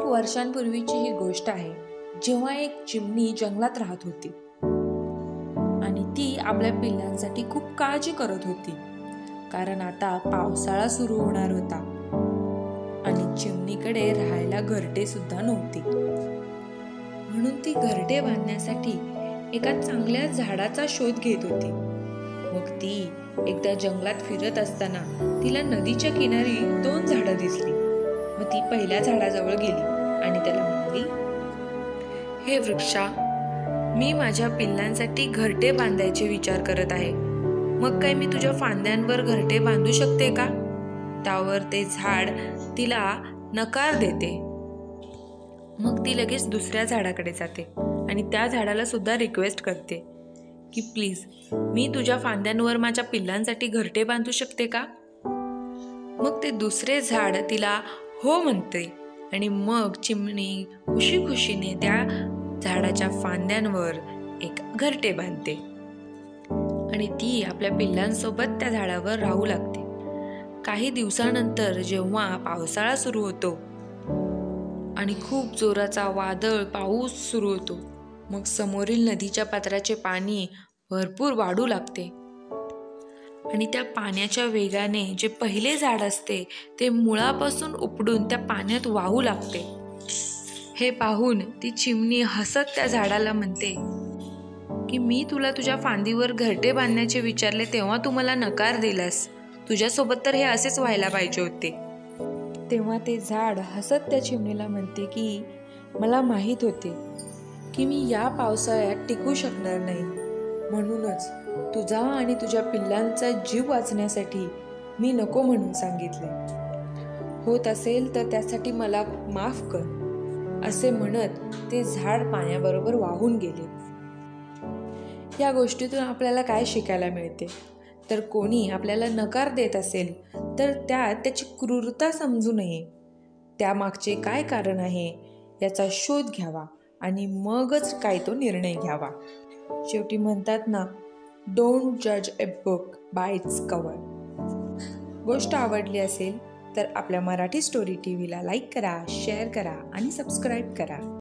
वर्षांपूर्वीची ही गोष्ट आहे, जेव्हा एक चिमणी जंगलात राहत होती आणि ती आपल्या पिल्लांसाठी खूप काळजी करत होती. कारण आता पावसाळा सुरू होणार होता आणि चिमणीकडे राहायला घरटे सुद्धा नव्हती. म्हणून ती घरटे बांधण्यासाठी एका चांगल्या झाडाचा शोध घेत होती. मग ती एकदा जंगलात फिरत असताना तिला नदीच्या किनारी 2 झाडं दिसली. मग ती पहिल्या झाडाजवळ गेली आणि त्याला म्हणाली, "हे वृक्षा, मी माझ्या पिल्लांसाठी घरटे बांधायचे विचार करत आहे. मग काय मी तुझ्या फांद्यांवर घरटे बांधू शकते का?" त्यावर ते झाड तिला नकार देते. मग ती लगेच दुसऱ्या झाडाकडे जाते आणि त्या झाडाला सुद्धा रिक्वेस्ट करते की प्लीज, मी तुझ्या फांद्यांवर माझ्या पिल्लांसाठी घरटे बांधू शकते का? मग ते दुसरे झाड तिला हो म्हणते आणि मग चिमणी खुशी खुशीने त्या झाडाच्या फांद्यांवर एक घरटे बांधते आणि ती आपल्या पिल्लांसोबत त्या झाडावर राहू लागते. काही दिवसानंतर जेव्हा पावसाळा सुरू होतो आणि खूप जोराचा वादळ पाऊस सुरू होतो, मग समोरील नदीच्या पात्राचे पाणी भरपूर वाढू लागते आणि त्या पाण्याच्या वेगाने जे पहिले झाड असते ते मुळापासून उपडून त्या पाण्यात वाहू लागते. हे पाहून ती चिमणी हसत त्या झाडाला म्हणते की मी तुला तुझ्या फांदीवर घरटे बांधण्याचे विचारले तेव्हा तू मला नकार दिलास. तुझ्यासोबत तर हे असेच व्हायला पाहिजे होते. तेव्हा ते झाड हसत त्या चिमणीला म्हणते की मला माहीत होते की मी या पावसाळ्यात टिकू शकणार नाही, म्हणूनच तुझा आणि तुझ्या पिल्लांचा जीव वाचण्यासाठी मी नको म्हणून सांगितले. होत असेल तर त्यासाठी मला माफ कर, असे म्हणत ते झाड पाण्याबरोबर वाहून गेले. या गोष्टीतून आपल्याला काय शिकायला मिळते? तर कोणी आपल्याला नकार देत असेल तर त्याची क्रूरता समजू नये. त्यामागचे काय कारण आहे याचा शोध घ्यावा आणि मगच काय तो निर्णय घ्यावा. शेवटी म्हणतात ना, डोंट जज a book by it's cover. गोष्ट आवडली असेल तर आपल्या मराठी स्टोरी टीव्हीला लाईक करा, शेअर करा आणि सबस्क्राईब करा.